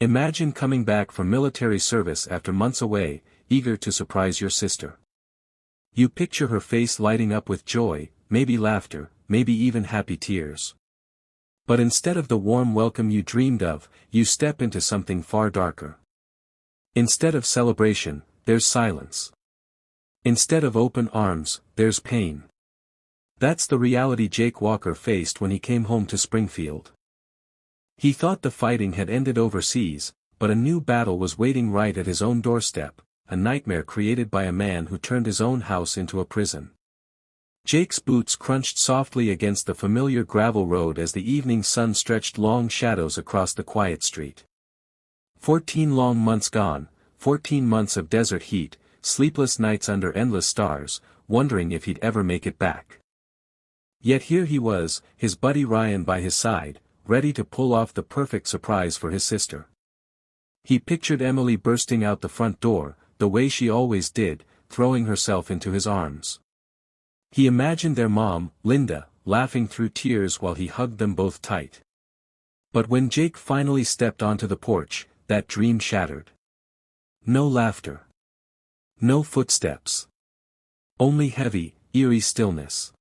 Imagine coming back from military service after months away, eager to surprise your sister. You picture her face lighting up with joy, maybe laughter, maybe even happy tears. But instead of the warm welcome you dreamed of, you step into something far darker. Instead of celebration, there's silence. Instead of open arms, there's pain. That's the reality Jake Walker faced when he came home to Springfield. He thought the fighting had ended overseas, but a new battle was waiting right at his own doorstep, a nightmare created by a man who turned his own house into a prison. Jake's boots crunched softly against the familiar gravel road as the evening sun stretched long shadows across the quiet street. 14 long months gone, 14 months of desert heat, sleepless nights under endless stars, wondering if he'd ever make it back. Yet here he was, his buddy Ryan by his side, ready to pull off the perfect surprise for his sister. He pictured Emily bursting out the front door, the way she always did, throwing herself into his arms. He imagined their mom, Linda, laughing through tears while he hugged them both tight. But when Jake finally stepped onto the porch, that dream shattered. No laughter. No footsteps. Only heavy, eerie stillness.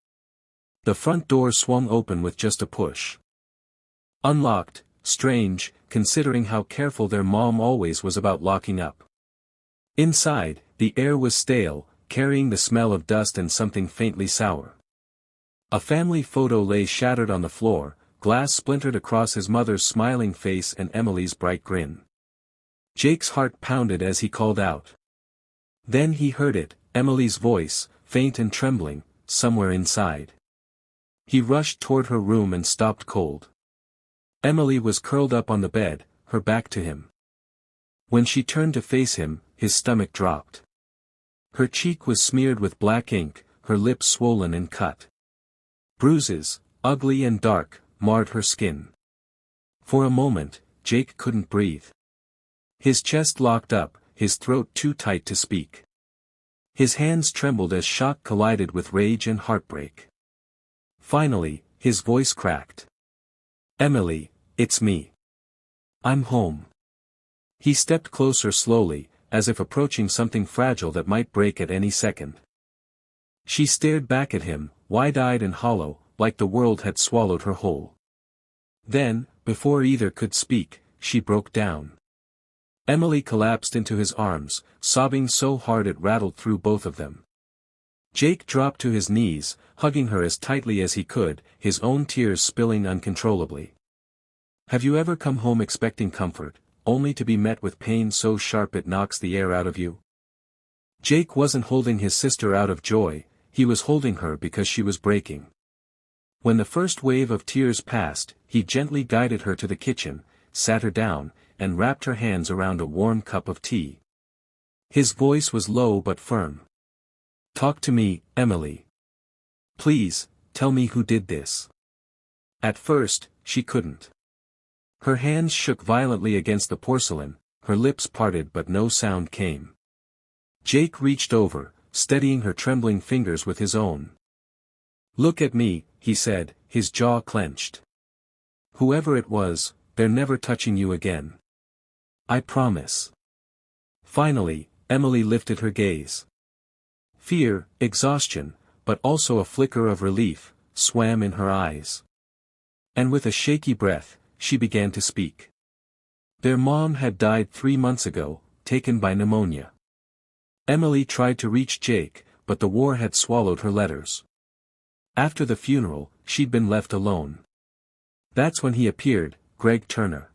The front door swung open with just a push. Unlocked, strange, considering how careful their mom always was about locking up. Inside, the air was stale, carrying the smell of dust and something faintly sour. A family photo lay shattered on the floor, glass splintered across his mother's smiling face and Emily's bright grin. Jake's heart pounded as he called out. Then he heard it, Emily's voice, faint and trembling, somewhere inside. He rushed toward her room and stopped cold. Emily was curled up on the bed, her back to him. When she turned to face him, his stomach dropped. Her cheek was smeared with black ink, her lips swollen and cut. Bruises, ugly and dark, marred her skin. For a moment, Jake couldn't breathe. His chest locked up, his throat too tight to speak. His hands trembled as shock collided with rage and heartbreak. Finally, his voice cracked. Emily, it's me. I'm home. He stepped closer slowly, as if approaching something fragile that might break at any second. She stared back at him, wide-eyed and hollow, like the world had swallowed her whole. Then, before either could speak, she broke down. Emily collapsed into his arms, sobbing so hard it rattled through both of them. Jake dropped to his knees, hugging her as tightly as he could, his own tears spilling uncontrollably. Have you ever come home expecting comfort, only to be met with pain so sharp it knocks the air out of you? Jake wasn't holding his sister out of joy, he was holding her because she was breaking. When the first wave of tears passed, he gently guided her to the kitchen, sat her down, and wrapped her hands around a warm cup of tea. His voice was low but firm. Talk to me, Emily. Please, tell me who did this. At first, she couldn't. Her hands shook violently against the porcelain, her lips parted but no sound came. Jake reached over, steadying her trembling fingers with his own. Look at me, he said, his jaw clenched. Whoever it was, they're never touching you again. I promise. Finally, Emily lifted her gaze. Fear, exhaustion, but also a flicker of relief, swam in her eyes. And with a shaky breath, she began to speak. Their mom had died 3 months ago, taken by pneumonia. Emily tried to reach Jake, but the war had swallowed her letters. After the funeral, she'd been left alone. That's when he appeared, Greg Turner.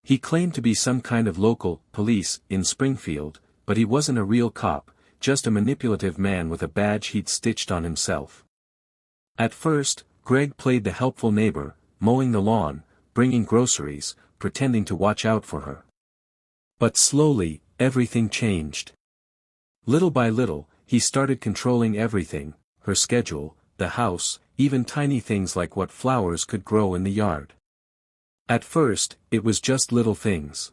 He claimed to be some kind of local police in Springfield, but he wasn't a real cop, just a manipulative man with a badge he'd stitched on himself. At first, Greg played the helpful neighbor, mowing the lawn, bringing groceries, pretending to watch out for her. But slowly, everything changed. Little by little, he started controlling everything, her schedule, the house, even tiny things like what flowers could grow in the yard. At first, it was just little things.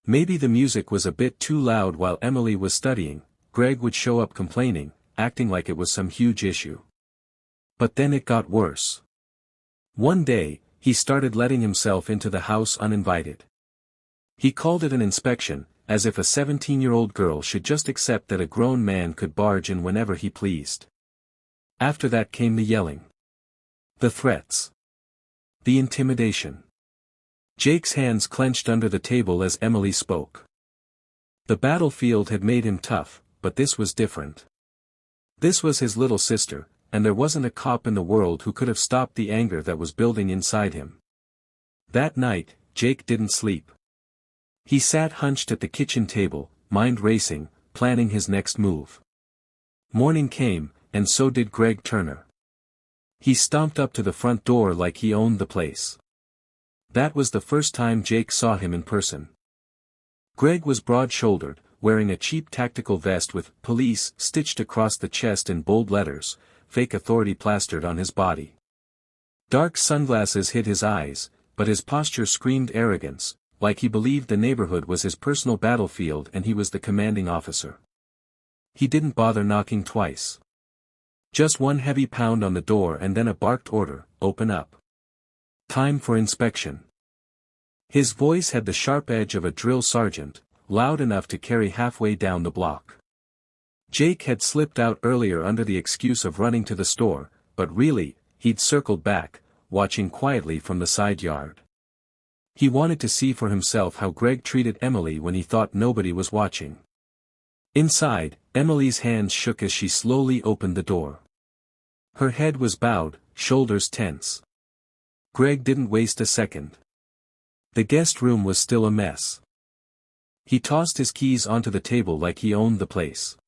Maybe the music was a bit too loud while Emily was studying, Greg would show up complaining, acting like it was some huge issue. But then it got worse. One day, he started letting himself into the house uninvited. He called it an inspection, as if a 17-year-old girl should just accept that a grown man could barge in whenever he pleased. After that came the yelling. The threats. The intimidation. Jake's hands clenched under the table as Emily spoke. The battlefield had made him tough, but this was different. This was his little sister, and there wasn't a cop in the world who could have stopped the anger that was building inside him. That night, Jake didn't sleep. He sat hunched at the kitchen table, mind racing, planning his next move. Morning came, and so did Greg Turner. He stomped up to the front door like he owned the place. That was the first time Jake saw him in person. Greg was broad-shouldered, wearing a cheap tactical vest with "Police" stitched across the chest in bold letters, fake authority plastered on his body. Dark sunglasses hid his eyes, but his posture screamed arrogance, like he believed the neighborhood was his personal battlefield and he was the commanding officer. He didn't bother knocking twice. Just one heavy pound on the door and then a barked order, "Open up. Time for inspection." His voice had the sharp edge of a drill sergeant, loud enough to carry halfway down the block. Jake had slipped out earlier under the excuse of running to the store, but really, he'd circled back, watching quietly from the side yard. He wanted to see for himself how Greg treated Emily when he thought nobody was watching. Inside, Emily's hands shook as she slowly opened the door. Her head was bowed, shoulders tense. Greg didn't waste a second. The guest room was still a mess. He tossed his keys onto the table like he owned the place.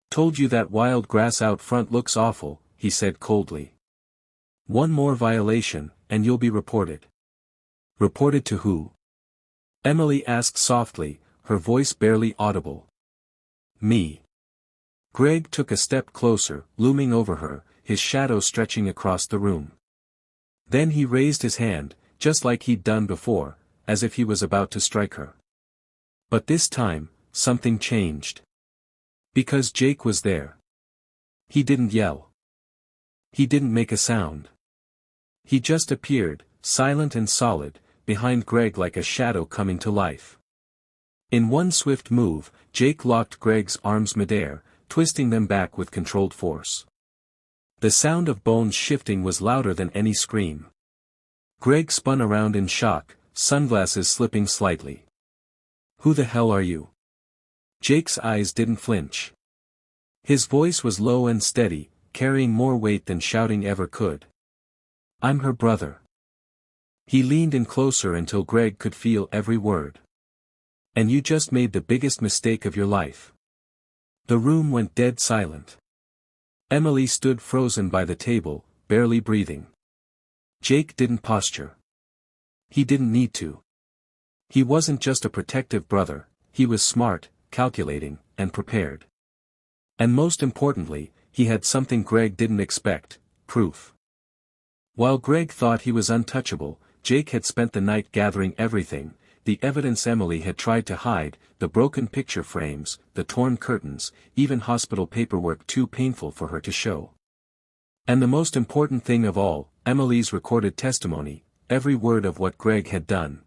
"Told you that wild grass out front looks awful," he said coldly. "One more violation, and you'll be reported." "Reported to who?" Emily asked softly, her voice barely audible. "Me." Greg took a step closer, looming over her, his shadow stretching across the room. Then he raised his hand, just like he'd done before, as if he was about to strike her. But this time, something changed. Because Jake was there. He didn't yell. He didn't make a sound. He just appeared, silent and solid, behind Greg like a shadow coming to life. In one swift move, Jake locked Greg's arms midair, twisting them back with controlled force. The sound of bones shifting was louder than any scream. Greg spun around in shock, sunglasses slipping slightly. "Who the hell are you?" Jake's eyes didn't flinch. His voice was low and steady, carrying more weight than shouting ever could. "I'm her brother." He leaned in closer until Greg could feel every word. "And you just made the biggest mistake of your life." The room went dead silent. Emily stood frozen by the table, barely breathing. Jake didn't posture. He didn't need to. He wasn't just a protective brother, he was smart, calculating, and prepared. And most importantly, he had something Greg didn't expect: proof. While Greg thought he was untouchable, Jake had spent the night gathering everything: the evidence Emily had tried to hide, the broken picture frames, the torn curtains, even hospital paperwork too painful for her to show. And the most important thing of all, Emily's recorded testimony, every word of what Greg had done.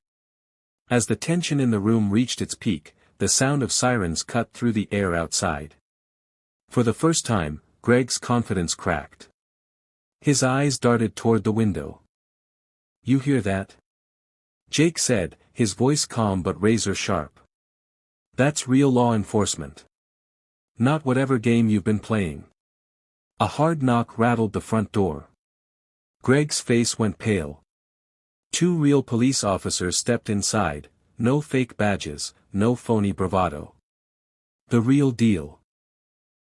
As the tension in the room reached its peak, the sound of sirens cut through the air outside. For the first time, Greg's confidence cracked. His eyes darted toward the window. "You hear that?" Jake said, his voice calm but razor-sharp. "That's real law enforcement. Not whatever game you've been playing." A hard knock rattled the front door. Greg's face went pale. Two real police officers stepped inside, no fake badges, no phony bravado. The real deal.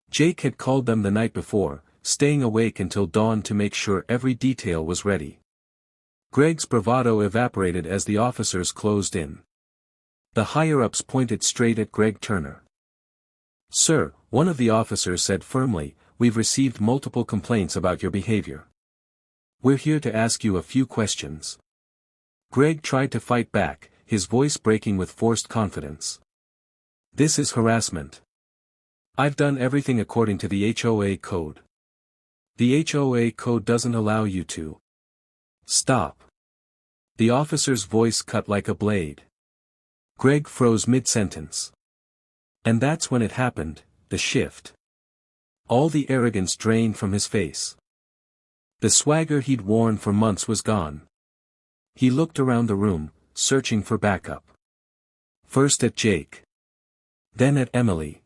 Jake had called them the night before, staying awake until dawn to make sure every detail was ready. Greg's bravado evaporated as the officers closed in. The higher-ups pointed straight at Greg Turner. "Sir," one of the officers said firmly, "we've received multiple complaints about your behavior. We're here to ask you a few questions." Greg tried to fight back, his voice breaking with forced confidence. "This is harassment. I've done everything according to the HOA code. The HOA code doesn't allow you to." "Stop." The officer's voice cut like a blade. Greg froze mid-sentence. And that's when it happened, the shift. All the arrogance drained from his face. The swagger he'd worn for months was gone. He looked around the room, searching for backup. First at Jake. Then at Emily.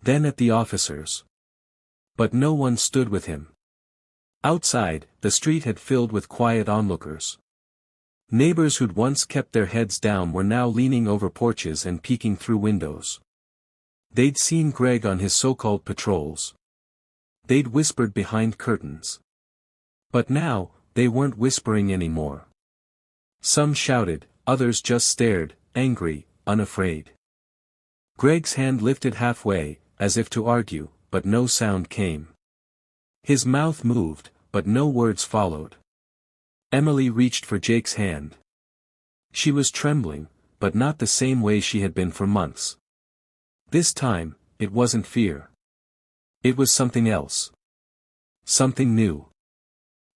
Then at the officers. But no one stood with him. Outside, the street had filled with quiet onlookers. Neighbors who'd once kept their heads down were now leaning over porches and peeking through windows. They'd seen Greg on his so-called patrols. They'd whispered behind curtains. But now, they weren't whispering anymore. Some shouted, others just stared, angry, unafraid. Greg's hand lifted halfway, as if to argue, but no sound came. His mouth moved, but no words followed. Emily reached for Jake's hand. She was trembling, but not the same way she had been for months. This time, it wasn't fear. It was something else. Something new.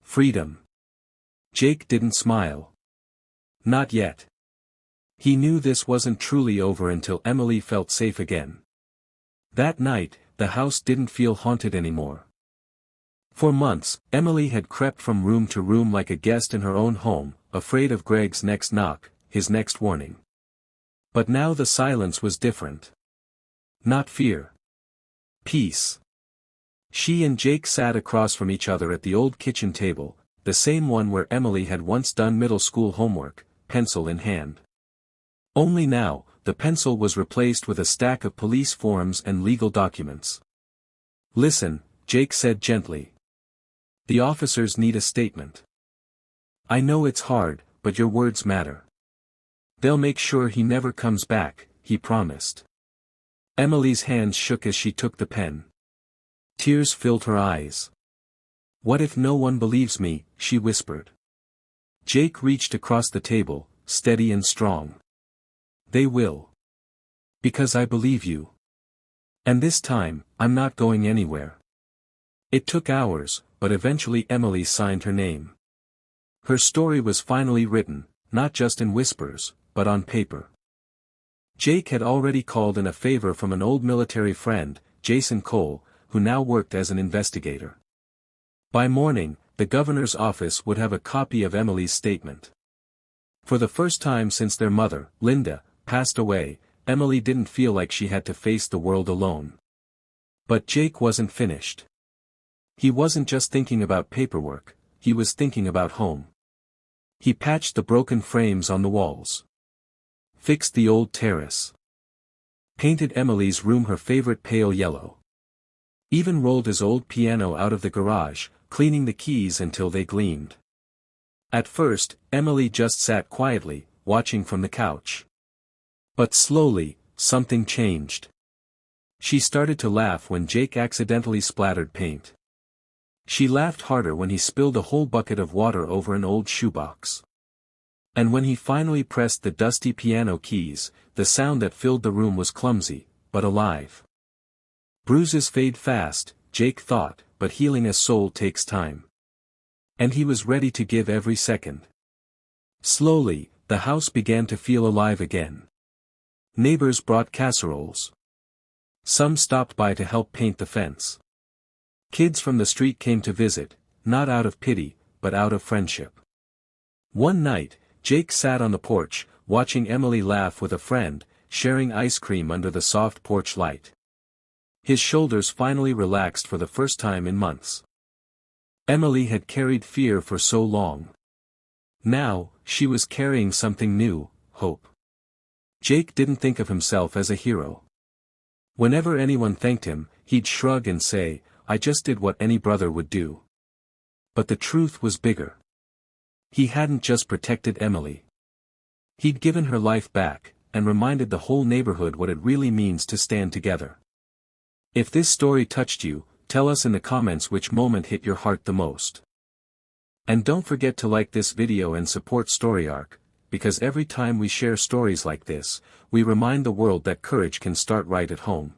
Freedom. Jake didn't smile. Not yet. He knew this wasn't truly over until Emily felt safe again. That night, the house didn't feel haunted anymore. For months, Emily had crept from room to room like a guest in her own home, afraid of Greg's next knock, his next warning. But now the silence was different. Not fear. Peace. She and Jake sat across from each other at the old kitchen table, the same one where Emily had once done middle school homework, pencil in hand. Only now, the pencil was replaced with a stack of police forms and legal documents. Listen, Jake said gently. The officers need a statement. I know it's hard, but your words matter. They'll make sure he never comes back, he promised. Emily's hands shook as she took the pen. Tears filled her eyes. What if no one believes me, she whispered. Jake reached across the table, steady and strong. They will. Because I believe you. And this time, I'm not going anywhere. It took hours, but eventually Emily signed her name. Her story was finally written, not just in whispers, but on paper. Jake had already called in a favor from an old military friend, Jason Cole, who now worked as an investigator. By morning, the governor's office would have a copy of Emily's statement. For the first time since their mother, Linda, passed away, Emily didn't feel like she had to face the world alone. But Jake wasn't finished. He wasn't just thinking about paperwork, he was thinking about home. He patched the broken frames on the walls. Fixed the old terrace. Painted Emily's room her favorite pale yellow. Even rolled his old piano out of the garage, cleaning the keys until they gleamed. At first, Emily just sat quietly, watching from the couch. But slowly, something changed. She started to laugh when Jake accidentally splattered paint. She laughed harder when he spilled a whole bucket of water over an old shoebox. And when he finally pressed the dusty piano keys, the sound that filled the room was clumsy, but alive. Bruises fade fast, Jake thought, but healing a soul takes time. And he was ready to give every second. Slowly, the house began to feel alive again. Neighbors brought casseroles. Some stopped by to help paint the fence. Kids from the street came to visit, not out of pity, but out of friendship. One night, Jake sat on the porch, watching Emily laugh with a friend, sharing ice cream under the soft porch light. His shoulders finally relaxed for the first time in months. Emily had carried fear for so long. Now, she was carrying something new, hope. Jake didn't think of himself as a hero. Whenever anyone thanked him, he'd shrug and say, I just did what any brother would do. But the truth was bigger. He hadn't just protected Emily. He'd given her life back, and reminded the whole neighborhood what it really means to stand together. If this story touched you, tell us in the comments which moment hit your heart the most. And don't forget to like this video and support StoryArc, because every time we share stories like this, we remind the world that courage can start right at home.